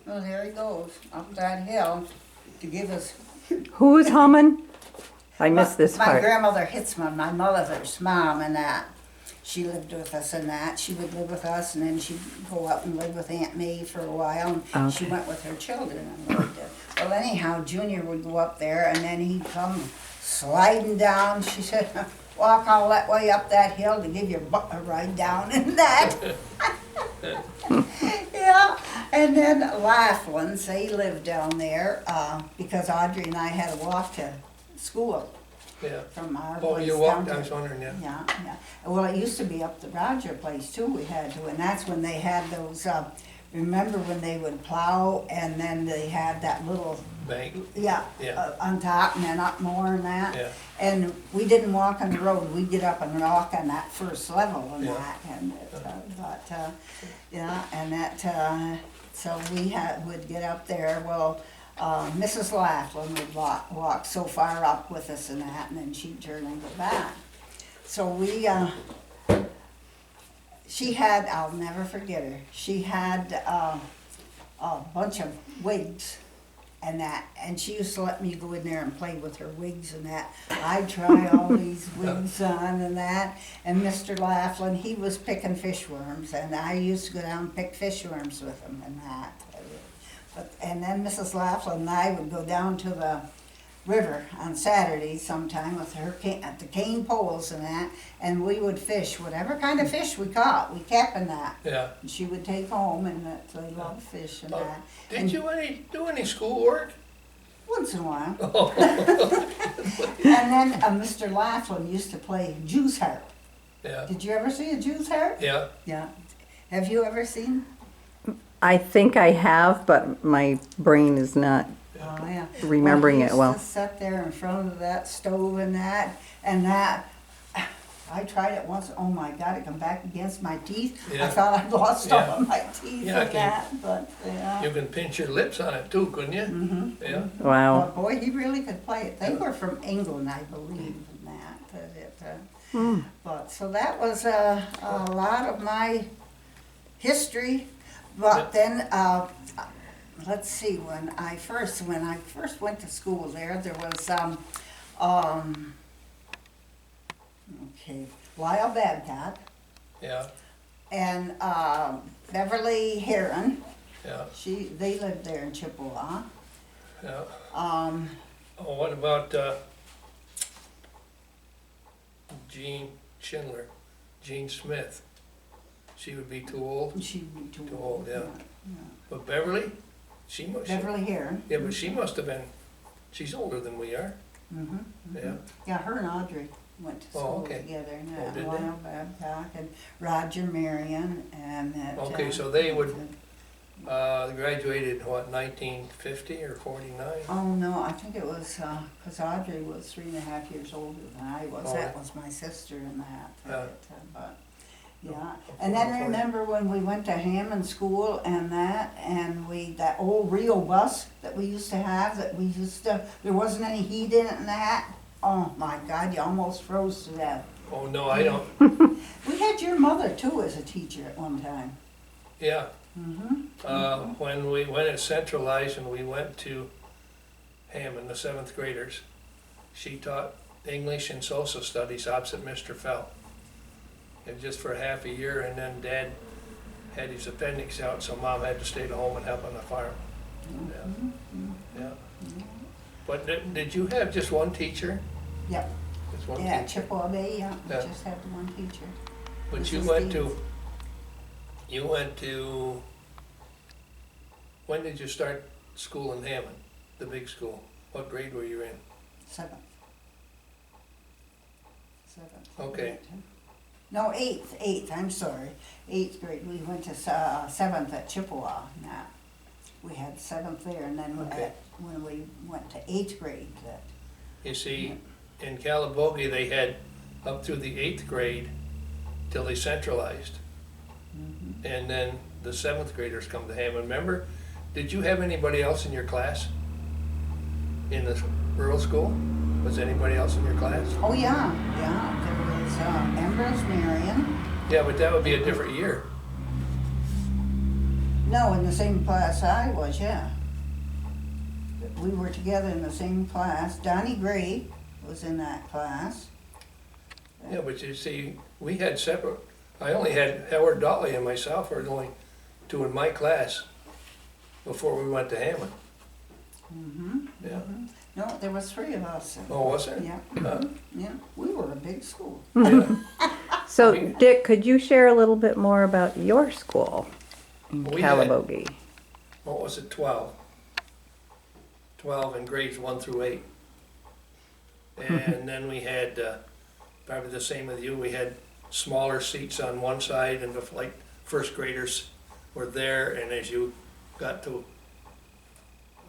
Well, there he goes, up that hill to give us. Who is humming? I missed this My part. grandmother Hitzman, my mother's mom, and that. She lived with us and that. She would live with us, and then she'd go up and live with Aunt May for a while. And she Okay. went with her children and lived there. Well, anyhow, Junior would go up there, and then he'd come sliding down. She said, "Walk all that way up that hill to give your butt a ride down," and that. Yeah, and then Laughlin's, they lived down there because Audrey and I had to walk to school Yeah. from our Oh, place you down walked, to. I was wondering, yeah. Yeah, yeah. Well, it used to be up the Roger place too, we had to, and that's when they had those, remember when they would plow and then they had that little, Bank, yeah, Yeah. on top and then up more and that. yeah. And we didn't walk on the road, we'd get up and walk on that first level and Yeah. that, and yeah, and that, so we would get up there, well, Mrs. Laughlin would walk so far up with us and that, and then she'd turn and go back. So we, she had, I'll never forget her, she had a bunch of wigs and that, and she used to let me go in there and play with her wigs and that. I'd try all these wigs on and that, and Mr. Laughlin, he was picking fishworms, and I used to go down and pick fishworms with him and that. And then Mrs. Laughlin and I would go down to the river on Saturday sometime with her at the cane poles and that, and we would fish, whatever kind of fish we caught, we kept in that. Yeah. And she would take home, and that, they loved fish and that. Did you do any schoolwork? Once in a while. Oh, And then Mr. Laughlin used to play Jew's harp. yeah, Did you ever see a Jew's harp? yeah. Yeah. Have you ever seen? I think I have, but my brain is not Oh, yeah. remembering it well. He used to sit there in front of that stove and that, I tried it once, oh my God, it come back against my teeth. I Yeah. thought I'd lost all Yeah. of my teeth Yeah, and that, but, yeah. You can pinch your lips on it too, couldn't you? Mm-hmm. Yeah. Wow. But boy, he really could play it. They were from England, I believe, and but, so that was a lot of my history. But then, let's see, when I first went to school there was, Lyle Babcock Yeah, and Beverly Heron. yeah, They lived there in Chippewa. yeah. Um, Oh, what about Jean Schindler, Jean Smith? She would be too old, she'd be too Too old. old, yeah. but Beverly, Beverly Heron. yeah, but she must have been, she's older than we are, Mm-hmm. yeah. Yeah, her and Audrey went to Oh, school okay. together, and Oh, did they? Lyle Babcock and Roger Marion and that. Okay, so they would- Graduated, what, 1950 or 49? Oh, no, I think it was, 'cause Audrey was 3.5 years older than I was. Oh, That yeah. was my sister and that. Yeah. But, yeah. And then remember when we went to Hammond School and that old Rio bus that we used to have, there wasn't any heat in it and that? Oh, my God, you almost froze to death. Oh, no, I don't, We had your mother too as a teacher at one time. yeah. Mm-hmm. When it centralized and we went to Hammond, the 7th graders, she taught English and social studies opposite Mr. Felt. And just for half a year, and then Dad had his appendix out, so Mom had to stay at home and help on the farm. Yeah. But did you have just one teacher? Yep. Just one Yeah, teacher? Chippewa Bay, yeah, we Yeah. just had the one teacher. But you Mrs. went to, when did you start school in Hammond, the big school? What grade were you in? Seventh. Okay. No, eighth, I'm sorry. 8th grade, we went to 7th at Chippewa, now. We had 7th there, and then Okay. when we went to 8th grade, You see, in Calabogie, they had up through the 8th grade till they centralized. And then the 7th graders come to Hammond. Remember, did you have anybody else in your class? In the rural school? Was anybody else in your class? oh, yeah, there was Ambrose Marion. Yeah, but that would be a different year. No, in the same class I was, yeah. We were together in the same class. Donnie Gray was in that class. Yeah, but you see, we had separate, I only had Howard Dolly and myself were the only two in my class before we went to Hammond. Mm-hmm. Yeah. No, there was three of us. Oh, was there? Yeah, yeah. We were a big school. Yeah. So We- Dick, could you share a little bit more about your school in We had- Calabogie? What was it, 12? 12 in grades 1 through 8. And then we had, probably the same with you, we had smaller seats on one side and the like first graders were there, and as you got to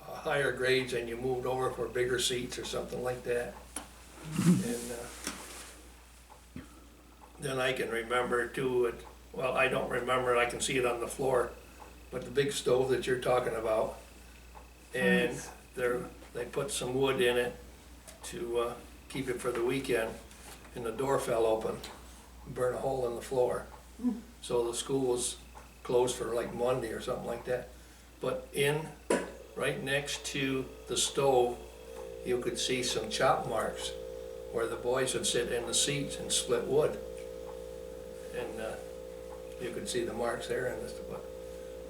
higher grades and you moved over for bigger seats or something like that. And then I can remember too, well, I don't remember it, I can see it on the floor, but the big stove that you're talking about, and they put some wood in it to keep it for the weekend, and the door fell open, burned a hole in the floor. So the school was closed for like Monday or something like that. But right next to the stove, you could see some chop marks where the boys would sit in the seats and split wood. And you could see the marks there and this, but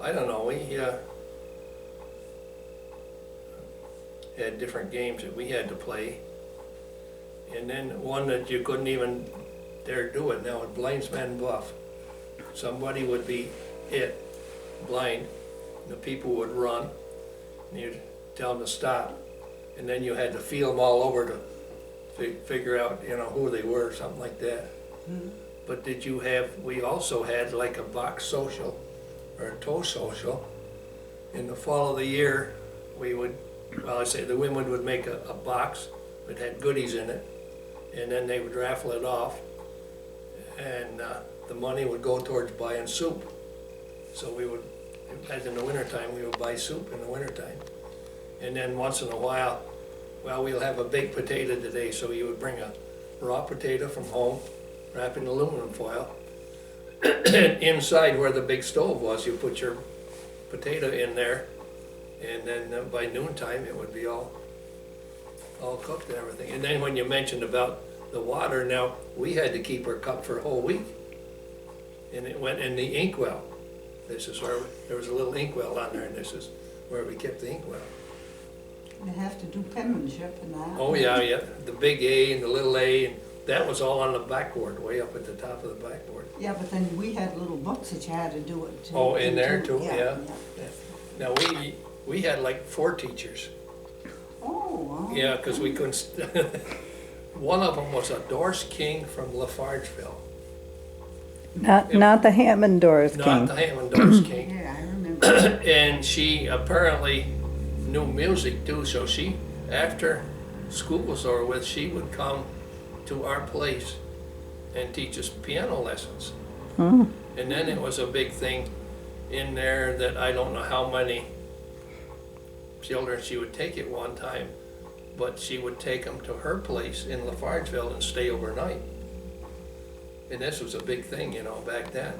I don't know, we had different games that we had to play. And then one that you couldn't even dare do it now, Blindsman Bluff. Somebody would be blind, and the people would run, and you'd tell them to stop. And then you had to feel them all over to figure out, who they were, something like that. Mm-hmm. But we also had like a box social, or a toe social. In the fall of the year, the women would make a box that had goodies in it, and then they would raffle it off, and the money would go towards buying soup. So as in the wintertime, we would buy soup in the wintertime. And then once in a while, we'll have a baked potato today, so you would bring a raw potato from home, wrap it in aluminum foil, and inside where the big stove was, you put your potato in there, and then by noontime, it would be all cooked and everything. And then when you mentioned about the water, now, we had to keep our cup for a whole week. And it went in the inkwell. This is where, there was a little inkwell on there, and this is where we kept the inkwell. They have to do penmanship and that. Oh, yeah, the big A and the little A, and that was all on the backboard, way up at the top of the backboard. Yeah, but then we had little books that you had to do it too. Oh, in there too, yeah. Yeah. Now, we had like 4 teachers. Oh, wow. Yeah, because we couldn't, one of them was a Doris King from Lafargeville. Not the Hammond Doors Not King. the Hammond Doris King. Yeah, I remember. And she apparently knew music too, so after school was over with, she would come to our place and teach us piano lessons. And then it was a big thing in there that I don't know how many children she would take at one time, but she would take them to her place in Lafargeville and stay overnight. And this was a big thing, back then.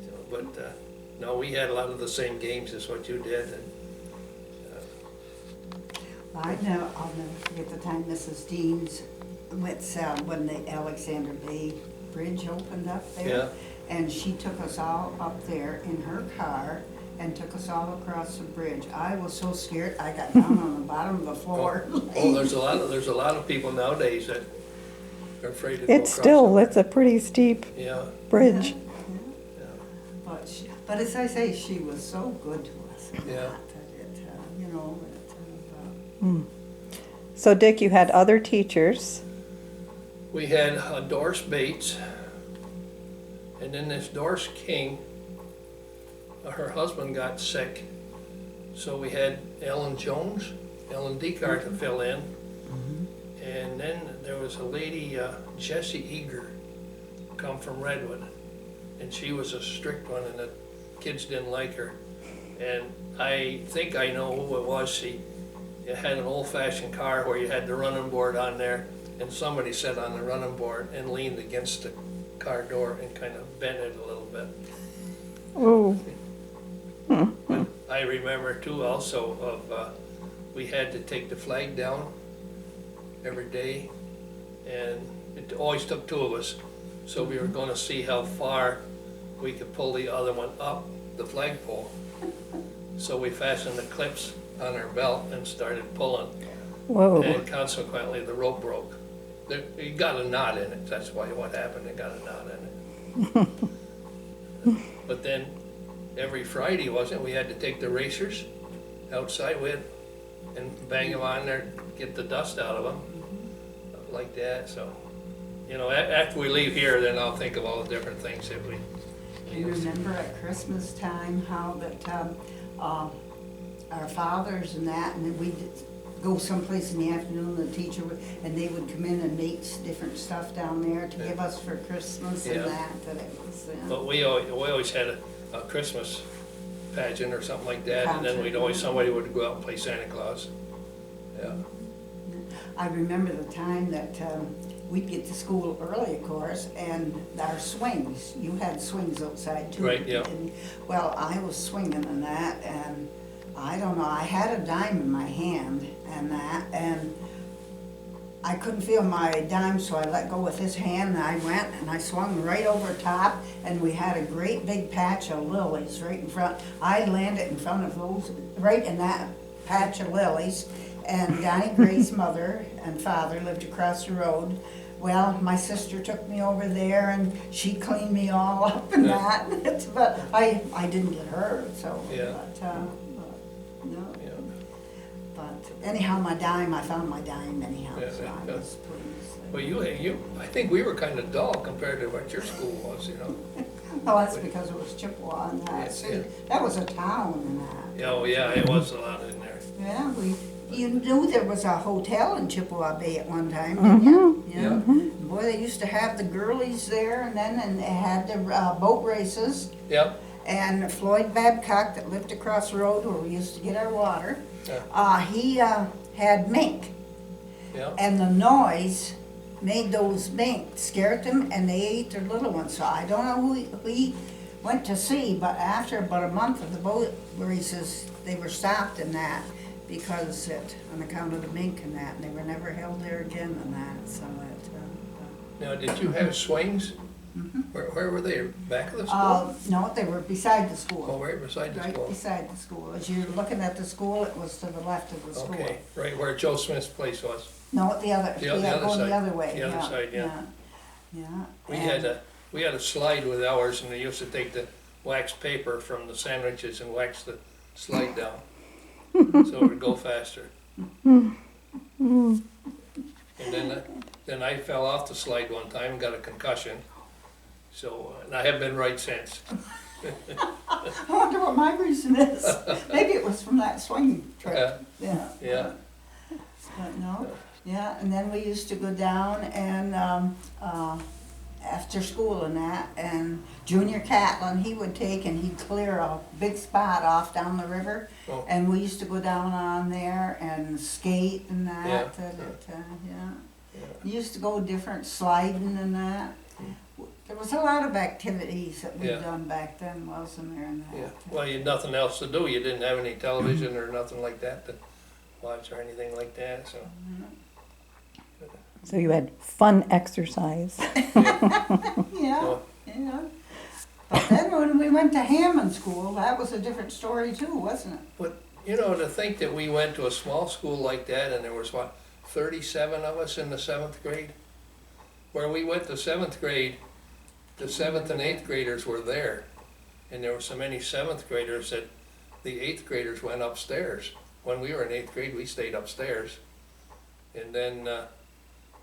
So, but no, we had a lot of the same games as what you did. And, I'll never forget the time Mrs. Deans went south when the Alexander Bay Bridge opened up there. Yeah. And she took us all up there in her car and took us all across the bridge. I was so scared, I got down on the bottom of the floor. there's a lot of people nowadays that are afraid to go It's across still, the- it's a pretty steep Yeah, bridge. yeah. But as I say, she was so good to us. Yeah. So Dick, you had other teachers. We had Doris Bates, and then this Doris King, her husband got sick, so we had Ellen Jones, Ellen Decart to fill in, and then there was a lady, Jessie Eager, come from Redwood, and she was a strict one, and the kids didn't like her. And I think I know who it was. She had an old-fashioned car where you had the running board on there, and somebody sat on the running board and leaned against the car door and kind of bent it a little bit. Oh, I remember too also of, we had to take the flag down every day, and it always took two of us. So we were gonna see how far we could pull the other one up the flagpole. So we fastened the clips on our belt and started pulling, Whoa. and consequently the rope broke. It got a knot in it, that's why what happened, it got a knot in it. But then, every Friday, wasn't it, we had to take the racers outside with, and bang them on there, get the dust out of them, like that, so. You know, after we leave here, then I'll think of all the different things that we. Do you remember at Christmas time how that, our fathers and that, and then we'd go someplace in the afternoon, the teacher would, and they would come in and make different stuff down there to give us for Christmas and Yeah. that it was, But we always had a Christmas pageant or something like that, and then we'd always, somebody would go out and play Santa Claus. Yeah, I remember the time that we'd get to school early, of course, and our swings, you had swings outside too. Right, yeah. didn't you? Well, I was swinging in that, and I don't know, I had a dime in my hand and that, and I couldn't feel my dime, so I let go with this hand, and I went and I swung right over top, and we had a great big patch of lilies right in front. I landed in front of those, right in that patch of lilies, and Donnie Gray's mother and father lived across the road. Well, my sister took me over there, and she cleaned me all up and Yeah. that, but I didn't get hurt, so. Yeah. But, no. yeah. But anyhow, I found my dime anyhow, Yeah, so I yeah. was pleased. Well, I think we were kind of dull compared to what your school was, you know? Well, that's because it was Chippewa and that, Yeah, see, yeah. that was a town and that. Yeah, oh, yeah, it was a lot in there. Yeah, you knew there was a hotel in Chippewa Bay at one time, didn't you? Yeah. Boy, they used to have the girlies there, and they had the boat races. Yep, And Floyd Babcock, that lived across the road where we used to get our water, he had mink. yep, And the noise made those mink, scared them, and they ate their little ones. So I don't know who he went to see, but after about a month of the boat races, they were stopped in that because on account of the mink and that, and they were never held there again and that, so now, did you have swings? Where were they, back of the school? no, they were beside the Oh, school. right beside the Right school? beside the school. As you're looking at the school, it was to the left of the school. Okay, right where Joe Smith's place was. No, the other, The other going side. the other way, The other side, yeah. Yeah. We and- had a slide with ours, and they used to take the wax paper from the sandwiches and wax the slide down, so it would go faster. And then I fell off the slide one time and got a concussion, so, and I have been right since. I wonder what my reason is. Maybe it was from that swing trip. Yeah. Yeah, But no, yeah, and then we used to go down and, after school and that, and Junior Catlin, he would take and he'd clear a big spot off down the river. Oh. And we used to go down on there and skate and that, Yeah. yeah. We used to go different sliding and that. There was a lot of activities that we'd Yeah. done back then, wasn't there, and yeah. that. Well, you had nothing else to do. You didn't have any television or nothing like that to watch or anything like that, so. So you had fun exercise. Yeah, So, yeah. But then when we went to Hammond School, that was a different story too, wasn't it? But, you know, to think that we went to a small school like that and there was, what, 37 of us in the 7th grade? Where we went to 7th grade, the 7th and 8th graders were there. And there were so many 7th graders that the 8th graders went upstairs. When we were in 8th grade, we stayed upstairs. And then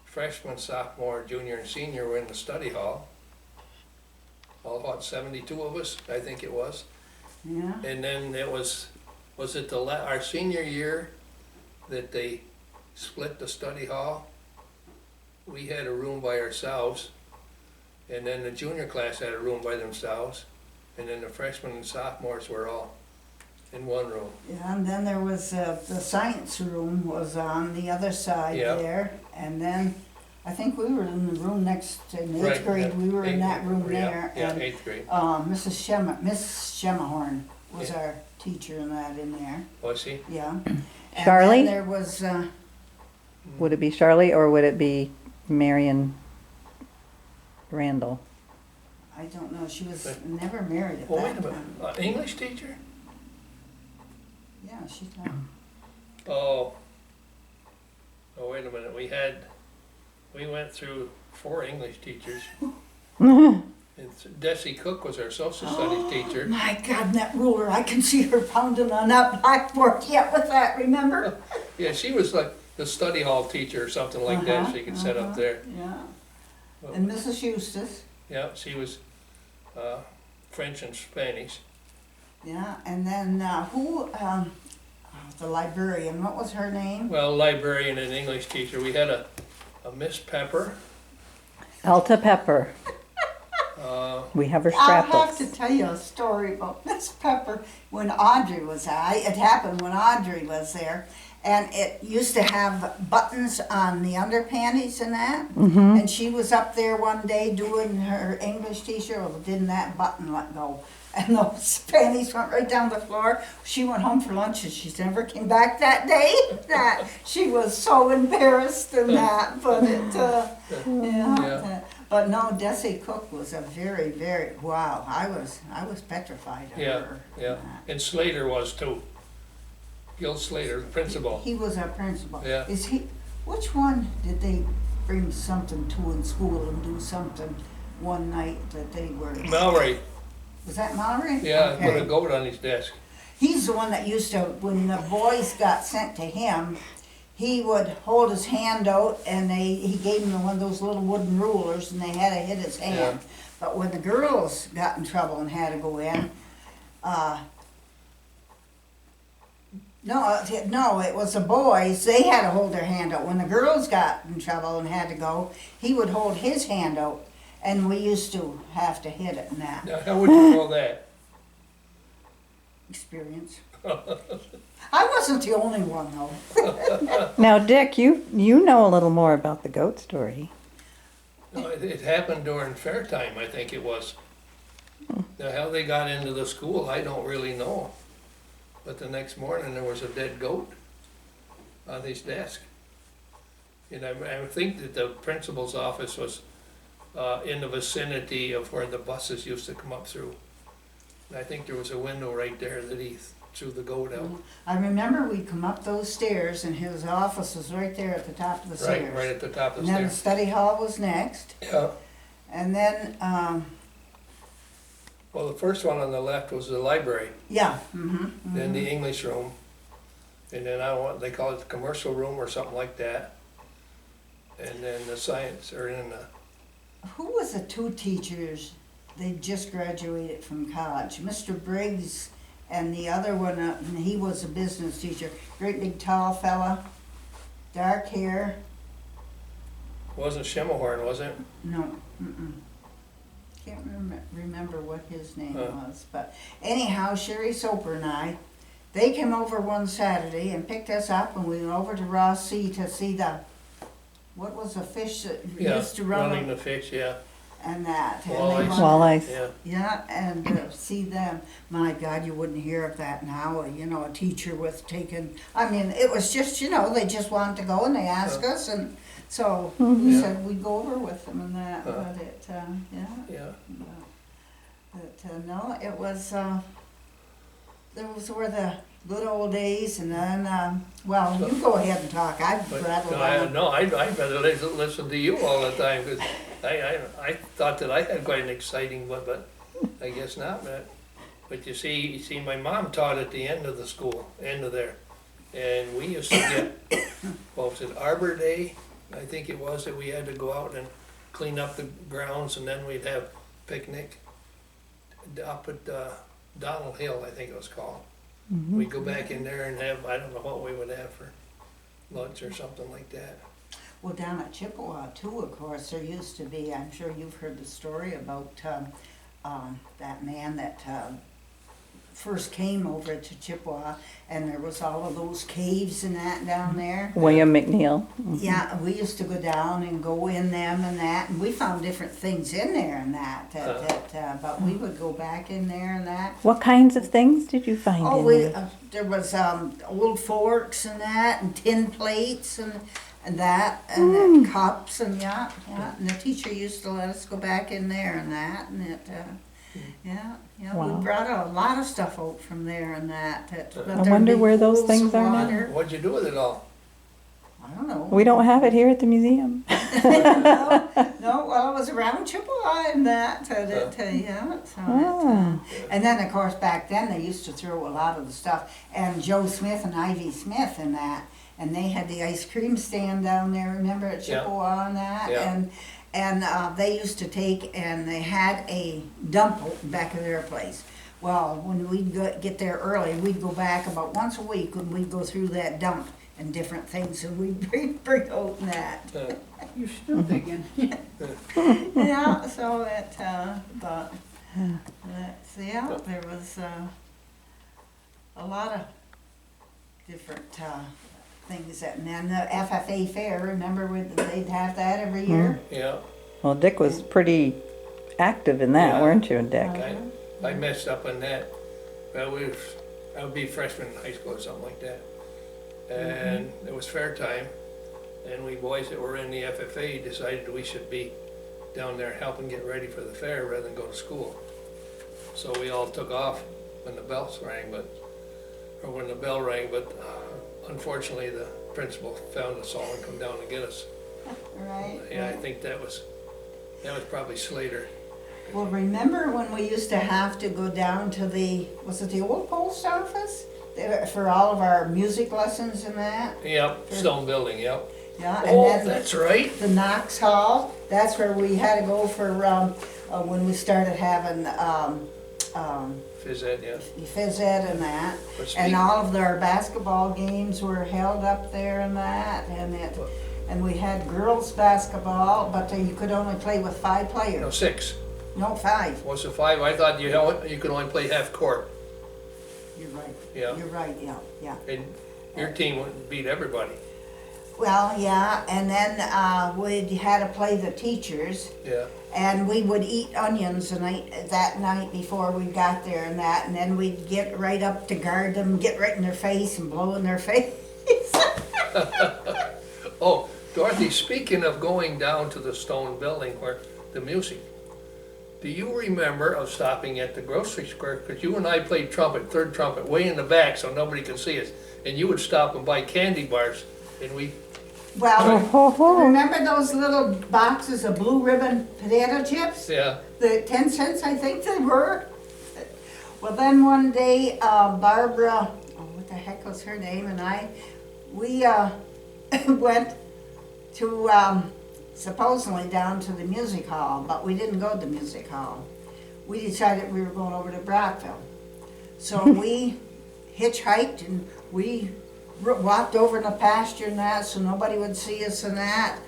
freshman, sophomore, junior, and senior were in the study hall. All, what, 72 of us, I think it was. Yeah. And then it was it our senior year that they split the study hall? We had a room by ourselves, and then the junior class had a room by themselves, and then the freshmen and sophomores were all in one room. Yeah, and then there was, the science room was on the other side Yeah. there. And then, I think we were in the room next, in Right, eighth grade, yeah. we were in that room Yeah, there. yeah, And 8th grade. Miss Schemahorn was Yeah. teacher and that in there, Was she? yeah. And Charlie? then there was, Would it be Charlie or would it be Marion Randall? I don't know, she was never married at Oh, wait a that minute, time. English teacher? Yeah, she's not. Oh. Oh, wait a minute, we went through 4 English teachers. And Desi Cook was our social studies teacher. My God, and that ruler, I can see her pounding on that blackboard yet with that, remember? Yeah, she was like the study hall teacher or something like that, she could sit up there. Yeah. And Mrs. Eustace, Yeah, she was French and Spanish. yeah, and then the librarian, what was her name? Well, librarian and English teacher. We had a Miss Pepper. Alta Pepper. We have her I'll have scrapbooks. to tell you a story about Miss Pepper when Audrey was there. It happened when Audrey was there. And it used to have buttons on the underpanties and that. And she was up there one day doing her English teacher. Well, didn't that button let go? And those panties went right down the floor. She went home for lunch and she never came back that day. That she was so embarrassed in that. But Yeah. but no, Desi Cook was a very, very, wow. I was petrified of Yeah, her. yeah. And Slater was too. Gil Slater, the principal. He was our principal. Yeah. Is he? Which one did they bring something to in school and do something one night that they were? Mallory, Was that Mallory? yeah, put a Okay. goat on his desk. He's the one that used to, when the boys got sent to him, he would hold his hand out and he gave them one of those little wooden rulers and they had to hit his hand. But when the girls got in trouble and had to go in, no, it was the boys, they had to hold their hand out. When the girls got in trouble and had to go, he would hold his hand out and we used to have to hit it and that. Now, how would you know that? Experience. I wasn't the only one though. Now, Dick, you know a little more about the goat story. No, it happened during fair time, I think it was. Now, how they got into the school, I don't really know. But the next morning, there was a dead goat on his desk. And I think that the principal's office was in the vicinity of where the buses used to come up through. And I think there was a window right there that he threw the goat out. I remember we'd come up those stairs and his office was right there at the top of the stairs. Right at the top of And the then the stairs. study hall was next. Yeah. And then, Well, the first one on the left was the library, yeah, then the English room, and then I don't know what they call it, the commercial room or something like that. And then the science, or in the, Who was the 2 teachers? They just graduated from college. Mr. Briggs and the other one, he was a business teacher. Great big tall fella, dark hair. wasn't Schimmelhorn, was it? No, can't remember what his name Huh. was. But anyhow, Sherry Soper and I, they came over one Saturday and picked us up and we went over to Ross Sea to see what was the fish that Yeah, used to run running the fish, yeah, and that. And they Walleyes. wanted- Walleyes. yeah. Yeah, and see them. My God, you wouldn't hear of that now. You know, a teacher with taking. I mean, it was just they just wanted to go and they asked us, and so we Yeah. said we'd go over with them and that. But it, Yeah, but no, it was. Those were the good old days, and then well, you go ahead and talk. I've but rattled on. I'd rather listen to you all the time, because I thought that I had quite an exciting one, but I guess not, but you see, my mom taught at the end of the school, end of there, and we used to get, what was it, Arbor Day, I think it was, that we had to go out and clean up the grounds, and then we'd have picnic up at Donald Hill, I think it was called. We'd go back in there and have, I don't know what we would have for lunch or something like that. Well, down at Chippewa too, of course, there used to be, I'm sure you've heard the story about that man that first came over to Chippewa, and there was all of those caves and that down there. William McNeil. Yeah, we used to go down and go in them and that, and we found different things in there and that, but we would go back in there and that. What kinds of things did you find Oh, in we, there? there was, old forks and that, and tin plates and that, and cups and yeah, and the teacher used to let us go back in there and that, and yeah, Wow. we brought a lot of stuff out from there and that. But I there'd wonder be where those pools things of are now. water. What'd you do with it all? I don't know. We don't have it here at the museum. No, well, it was around Chippewa and that, yeah, so Ah. and then, of course, back then, they used to throw a lot of the stuff, and Joe Smith and Ivy Smith and that, and they had the ice cream stand down there, remember, at Yeah. Chippewa and that, Yeah. and they used to take, and they had a dump out back of their place. Well, when we'd get there early, we'd go back about once a week, and we'd go through that dump and different things, and we'd bring out that. You're still digging. Yeah, so it, but, yeah, there was, a lot of different, things that, and then the FFA fair, remember they'd have that every year? Yeah, Well, Dick was pretty active in that, Yeah. weren't you, Dick? I messed up on that. Well, I would be a freshman in high school or something like that. And it was fair time, and we boys that were in the FFA decided we should be down there helping get ready for the fair rather than go to school. So we all took off when the bells rang, or when the bell rang, but unfortunately the principal found us all and come down to get us. Right? Yeah, I think that was probably Slater. Well, remember when we used to have to go down to was it the old post office? For all of our music lessons and that? Yep, stone building, yep. Yeah, and Oh, then that's right. the Knox Hall, that's where we had to go for, when we started having, Phys ed, yeah. phys ed and that. But And speak- all of our basketball games were held up there and that, and we had girls' basketball, but you could only play with 5 No, players. 6. No, 5. What's the 5? I thought you could only play half court. You're right. Yeah. You're right, yeah. And your team would beat everybody. Well, yeah, and then, we had to play the teachers, Yeah. and we would eat onions that night before we got there and that, and then we'd get right up to guard them, get right in their face and blow in their face. Oh, Dorothy, speaking of going down to the stone building where the music, do you remember of stopping at the grocery square? Because you and I played trumpet, third trumpet, way in the back so nobody could see us. And you would stop and buy candy bars, and we, Well, remember those little boxes of blue ribbon potato chips? yeah, The 10 cents, I think they were. Well, then one day, Barbara, what the heck was her name, and we went to, supposedly down to the music hall, but we didn't go to the music hall. We decided we were going over to Brockville. So we hitchhiked and we walked over in the pasture and that, so nobody would see us and that.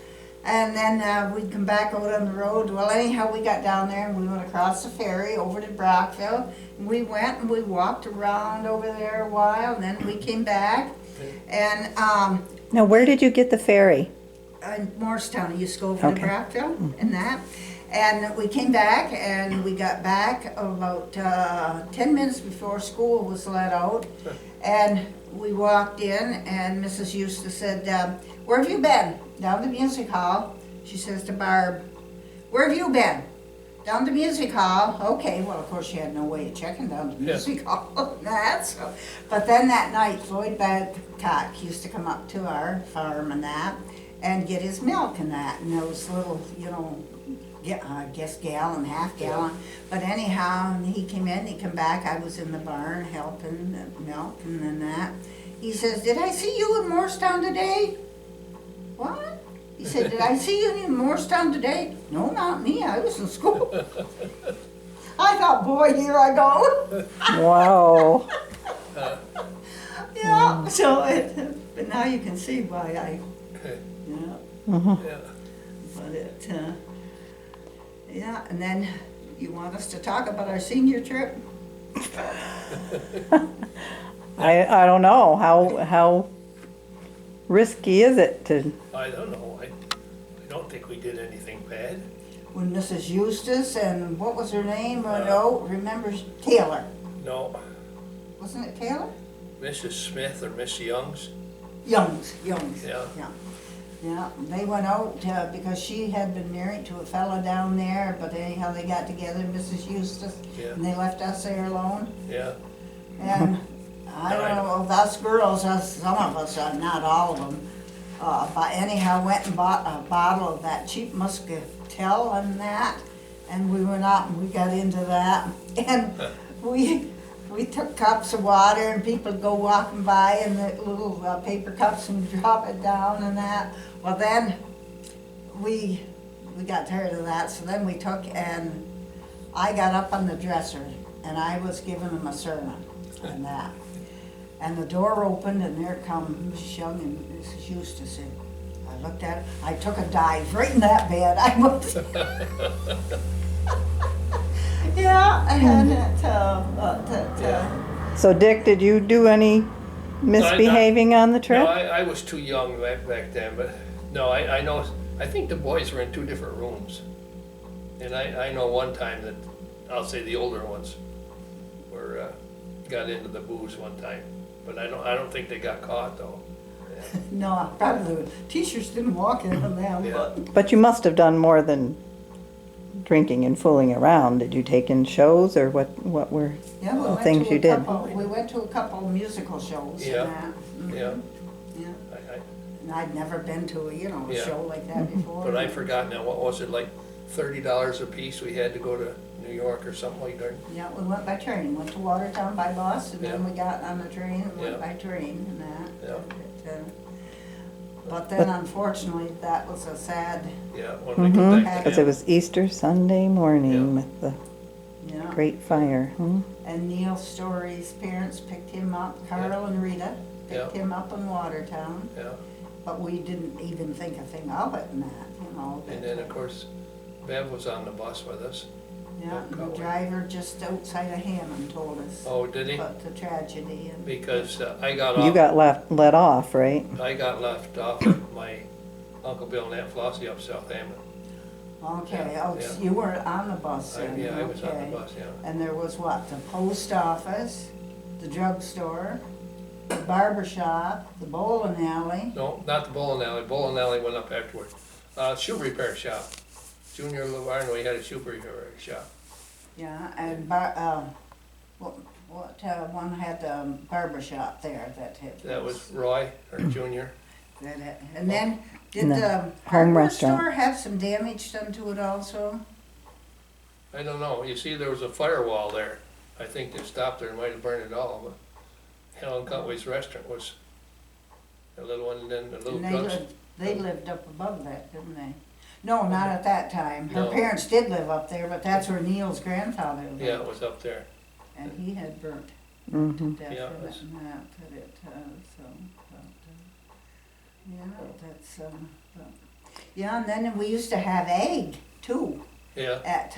And then we'd come back out on the road. Well, anyhow, we got down there and we went across the ferry over to Brockville. And we went and we walked around over there a while, and then we came back. And Now, where did you get the ferry? in Morristown, I used to go over to Okay. Brockville and that. And we came back and we got back about 10 minutes before school was let out. And we walked in and Mrs. Eustace said, where have you been? Down to the music hall. She says to Barb, where have you been? Down to the music hall. Okay, well, of course, she had no way of checking down to the Yeah. music hall and that. So. But then that night, Floyd Babcock used to come up to our farm and that and get his milk and that. And those little, I guess gallon, half gallon. But anyhow, he came in, he come back, I was in the barn helping milk and then that. He says, did I see you in Morristown today? What? He said, did I see you in Morristown today? No, not me, I was in school. I thought, boy, here I go. Wow. Yeah, so but now you can see why yeah. yeah, and then you want us to talk about our senior trip? I don't know, how risky is it to, I don't know, I don't think we did anything bad. When Mrs. Eustace and what was her name? No, remember Taylor? No, Wasn't it Taylor? Mrs. Smith or Miss Youngs, Youngs. Yeah. Yeah, they went out because she had been married to a fella down there, but anyhow, they got together, Mrs. Eustace, Yeah. and they left us there alone. yeah, And I don't know, us girls, some of us, not all of them, but anyhow, went and bought a bottle of that cheap muscatel and that, and we went out and we got into that, and we took cups of water and people would go walking by in the little paper cups and drop it down and that. Well, then we got tired of that, so then we took and I got up on the dresser and I was giving them a sermon and that. And the door opened and there come Mrs. Young and Mrs. Eustace in. I looked at it, I took a dive right in that bed. I was. Yeah, and so Dick, did you do any misbehaving on the no, trip? I was too young back then, but no, I know, I think the boys were in 2 different rooms. And I know one time that, I'll say the older ones were, got into the booze one time, but I don't think they got caught though. Yeah. no, probably the teachers didn't walk in on them, Yeah. but. But you must have done more than drinking and fooling around. Did you take in shows, or what were Yeah, we went things to you a did? couple, we went to a couple of musical shows Yeah. and that. Mhm. Yeah, Yeah, I, and I'd never been to a, a Yeah. show like that before. but I forgot now, what was it, like $30 a piece, we had to go to New York or something like that? Yeah, we went by train, went to Watertown by bus, and then Yeah. we got on the train and went Yeah. by train and that. Yeah. But then unfortunately, that was a sad, Yeah, when we got back to Because it was Easter Sunday morning Yeah. with the yeah. great fire. And Neil Story's parents picked him up, Carl and Rita picked Yeah. him up in Watertown. Yeah, But we didn't even think a thing of it and that, and then of course, Bev was on the bus with us. Yeah, and the Cutler. driver just outside of Hammond told us Oh, did he? about the tragedy and. Because I got off. You got let off, right? I got left off at my Uncle Bill and Aunt Flossie up South Hammond. Okay, Yeah, oh, yeah. so you weren't on the bus then? Yeah, I was on okay. the bus, yeah. And there was what, the post office, the drugstore, the barber shop, the bowling alley. No, not the bowling alley. Bowling alley went up afterward. Shoe repair shop. Junior Lavarno had a shoe repair shop. Yeah, and what one had the barber shop there that had. That was Roy, or Junior. And then, did No, the home hardware restaurant. store have some damage done to it also? I don't know. You see, there was a firewall there. I think they stopped there and might have burned it all, but Helen Cutway's restaurant was a little one, and then a little And drugstore. they lived up above that, didn't they? No, not at that time. Her No. parents did live up there, but that's where Neil's grandfather lived. Yeah, it was up there. And he had burnt hmm to death Yeah, in it it's- and that, but it, so, but, yeah, that's, but, yeah, and then we used to have egg too Yeah, at,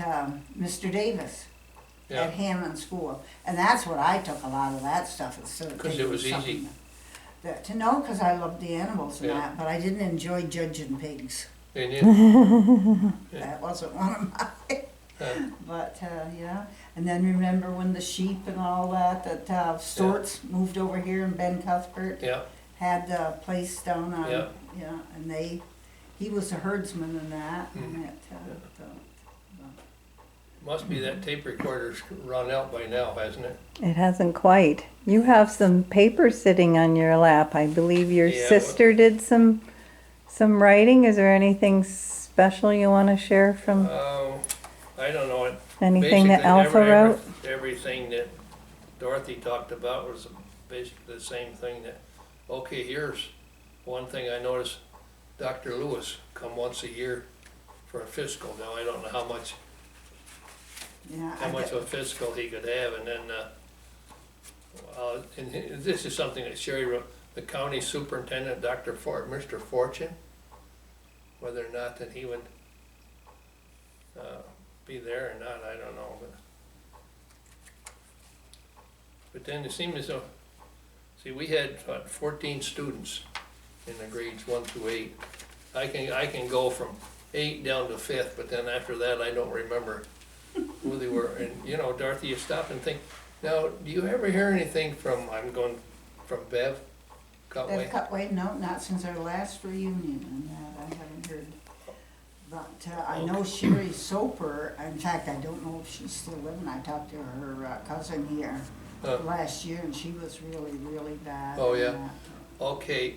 Mr. Davis at yeah. Hammond School. And that's what I took a lot of that stuff instead of 'Cause it taking was easy. something. To know, cause I loved the animals and Yeah. that, but I didn't enjoy judging pigs. And you, Yeah. That wasn't one of mine. uh, But, yeah, and then remember when the sheep and all that, Stewart's moved over here and Ben Cuthbert yeah, had the place down on, Yeah. yeah, and he was a herdsman and that, and Mm. it, must be that tape recorder's run out by now, hasn't it? It hasn't quite. You have some paper sitting on your lap. I believe your Yeah, sister did some writing. Is there anything special you want to share from I don't know. anything that Basically, Alpha wrote? Everything that Dorothy talked about was basically the same thing that, okay, here's one thing I noticed, Dr. Lewis come once a year for a fiscal. Now, I don't know how much yeah. how much of a fiscal he could have, and then, this is something that Sherry wrote, the county superintendent, Mr. Fortune, whether or not that he would, be there or not, I don't know, but But then it seemed as though, see, we had, what, 14 students in the grades 1 through 8. I can go from 8 down to 5th, but then after that, I don't remember who they were. And, you know, Dorothy, you stop and think, now, do you ever hear anything from, I'm going, from Bev Cutway? That Cutway, no, not since our last reunion, and that I haven't heard. But I know Sherry Soper, in fact, I don't know if she's still living, I talked to her cousin here Uh. last year, and she was really, really bad. Oh, and yeah. that. Okay,